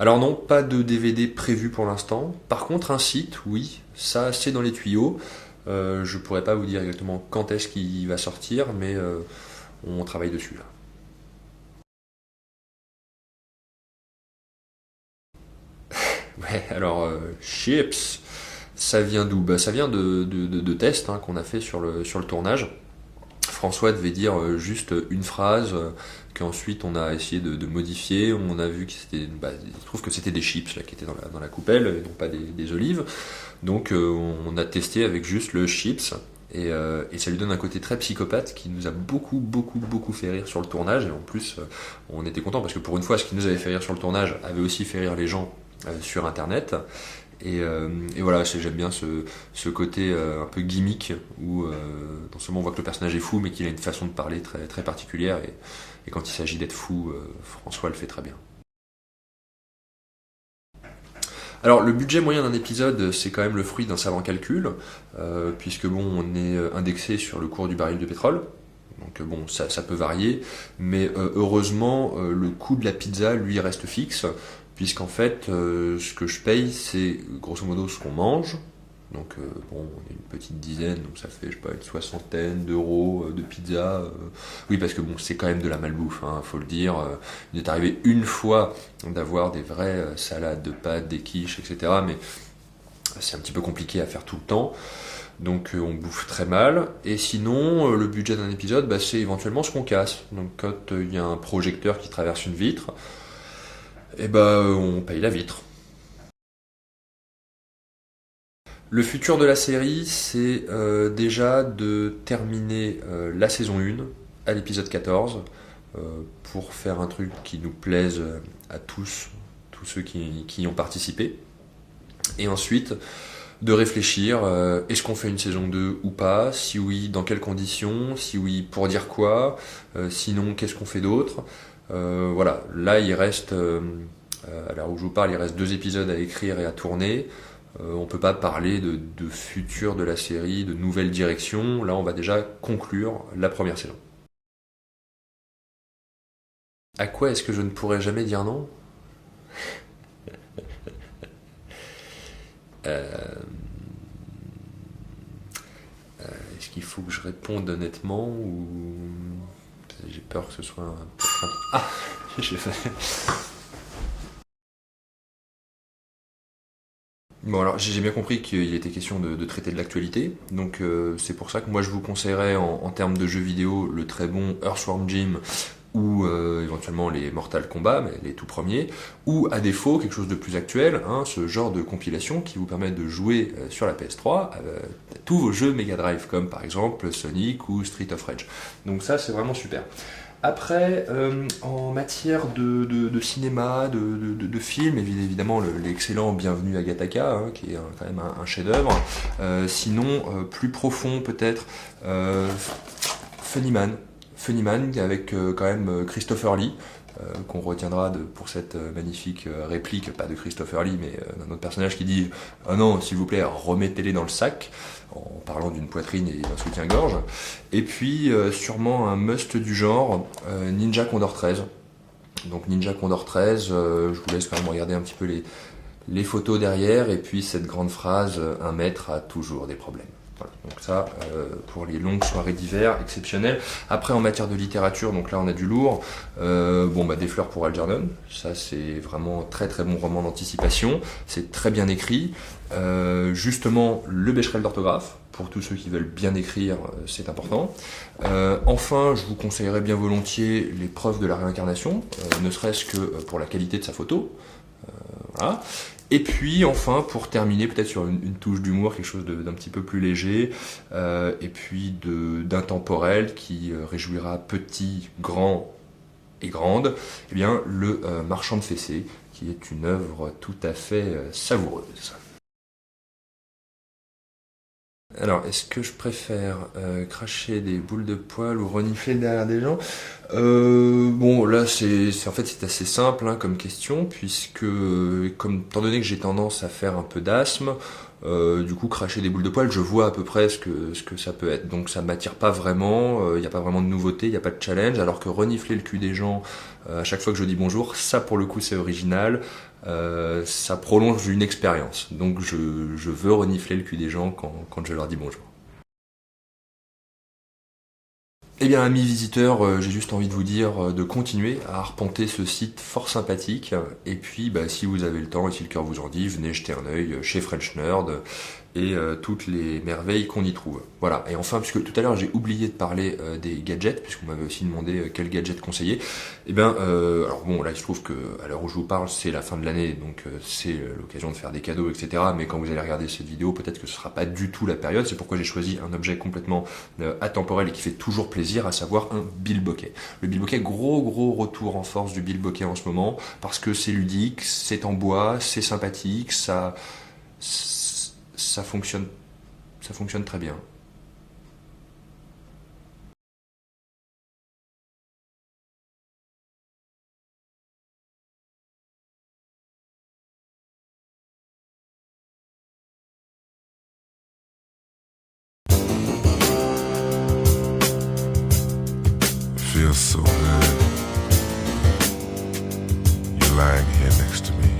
Alors non, pas de DVD prévu pour l'instant. Par contre, un site, oui, ça c'est dans les tuyaux. Je pourrais pas vous dire exactement quand est-ce qu'il va sortir, mais on travaille dessus là. Ouais, alors Chips, ça vient d'où? Bah, ça vient de tests hein, qu'on a fait sur le tournage. François devait dire juste une phrase qu'ensuite on a essayé de modifier. On a vu que c'était, bah, il trouve que c'était des chips là qui étaient dans la coupelle et non pas des olives. Donc on a testé avec juste le chips et ça lui donne un côté très psychopathe qui nous a beaucoup fait rire sur le tournage. Et en plus, on était content parce que pour une fois, ce qui nous avait fait rire sur le tournage avait aussi fait rire les gens sur Internet. Et voilà, j'aime bien ce côté un peu gimmick où non seulement on voit que le personnage est fou, mais qu'il a une façon de parler très particulière. Et quand il s'agit d'être fou, François le fait très bien. Alors le budget moyen d'un épisode, c'est quand même le fruit d'un savant calcul, puisque bon, on est indexé sur le cours du baril de pétrole. Donc bon, ça peut varier, mais heureusement, le coût de la pizza, lui, reste fixe, puisqu'en fait, ce que je paye, c'est grosso modo ce qu'on mange. Donc bon, on est une petite dizaine, donc ça fait, je sais pas, une soixantaine d'euros de pizza. Oui, parce que bon, c'est quand même de la malbouffe, hein, faut le dire. Il est arrivé une fois d'avoir des vraies salades de pâtes, des quiches, etc. Mais c'est un petit peu compliqué à faire tout le temps. Donc on bouffe très mal. Et sinon, le budget d'un épisode, bah, c'est éventuellement ce qu'on casse. Donc quand il y a un projecteur qui traverse une vitre, et ben on paye la vitre. Le futur de la série, c'est déjà de terminer la saison 1 à l'épisode 14 euh, pour faire un truc qui nous plaise à tous ceux qui y ont participé. Et ensuite, de réfléchir, est-ce qu'on fait une saison 2 ou pas? Si oui, dans quelles conditions? Si oui, pour dire quoi? Sinon, qu'est-ce qu'on fait d'autre? Voilà, là il reste, à l'heure où je vous parle, il reste 2 épisodes à écrire et à tourner. On peut pas parler de futur de la série, de nouvelles directions. Là, on va déjà conclure la première saison. À quoi est-ce que je ne pourrais jamais dire non? Euh, Est-ce qu'il faut que je réponde honnêtement ou j'ai peur que ce soit un... Ah, j'ai fait. Bon alors j'ai bien compris qu'il était question de traiter de l'actualité, donc c'est pour ça que moi je vous conseillerais en termes de jeux vidéo le très bon Earthworm Jim ou éventuellement les Mortal Kombat, mais les tout premiers, ou à défaut quelque chose de plus actuel, hein, ce genre de compilation qui vous permet de jouer sur la PS3 tous vos jeux Mega Drive, comme par exemple Sonic ou Street of Rage. Donc ça c'est vraiment super. Après, en matière de cinéma, de film, évidemment l'excellent Bienvenue à Gattaca, hein, qui est quand même un chef-d'œuvre. Sinon, plus profond peut-être, Funnyman. Funnyman avec quand même Christopher Lee, qu'on retiendra pour cette magnifique réplique, pas de Christopher Lee, mais d'un autre personnage qui dit «Ah non, s'il vous plaît, remettez-les dans le sac», en parlant d'une poitrine et d'un soutien-gorge. Et puis, sûrement un must du genre, Ninja Condor 13. Donc Ninja Condor 13, je vous laisse quand même regarder un petit peu les photos derrière, et puis cette grande phrase, un maître a toujours des problèmes. Voilà. Donc ça, pour les longues soirées d'hiver, exceptionnel. Après, en matière de littérature, donc là on a du lourd. Bon, bah, Des fleurs pour Algernon, ça c'est vraiment très bon roman d'anticipation. C'est très bien écrit. Justement, le Becherel d'orthographe, pour tous ceux qui veulent bien écrire, c'est important. Enfin, je vous conseillerais bien volontiers Les preuves de la réincarnation, ne serait-ce que pour la qualité de sa photo. Voilà. Et puis enfin, pour terminer, peut-être sur une touche d'humour, quelque chose d'un petit peu plus léger, et puis d'intemporel qui réjouira petits, grands et grandes, eh bien Le Marchand de Fessées, qui est une œuvre tout à fait savoureuse. Alors, est-ce que je préfère cracher des boules de poils ou renifler derrière des gens? Bon, là, en fait, c'est assez simple hein, comme question, puisque, étant donné que j'ai tendance à faire un peu d'asthme, Du coup, cracher des boules de poils, je vois à peu près ce que ça peut être. Donc ça m'attire pas vraiment, il n'y a pas vraiment de nouveauté, il n'y a pas de challenge, alors que renifler le cul des gens à chaque fois que je dis bonjour, ça pour le coup c'est original, ça prolonge une expérience. Donc je veux renifler le cul des gens quand je leur dis bonjour. Eh bien, amis visiteurs, j'ai juste envie de vous dire de continuer à arpenter ce site fort sympathique. Et puis, bah, si vous avez le temps et si le cœur vous en dit, venez jeter un œil chez French Nerd et toutes les merveilles qu'on y trouve. Voilà. Et enfin, puisque tout à l'heure j'ai oublié de parler des gadgets, puisqu'on m'avait aussi demandé quel gadget conseiller. Eh bien, alors bon, là il se trouve que à l'heure où je vous parle, c'est la fin de l'année, donc c'est l'occasion de faire des cadeaux, etc. Mais quand vous allez regarder cette vidéo, peut-être que ce sera pas du tout la période. C'est pourquoi j'ai choisi un objet complètement atemporel et qui fait toujours plaisir, à savoir un bilboquet. Le bilboquet, gros retour en force du bilboquet en ce moment, parce que c'est ludique, c'est en bois, c'est sympathique, ça fonctionne, ça fonctionne très bien. Feels so good. You're lying here next to me.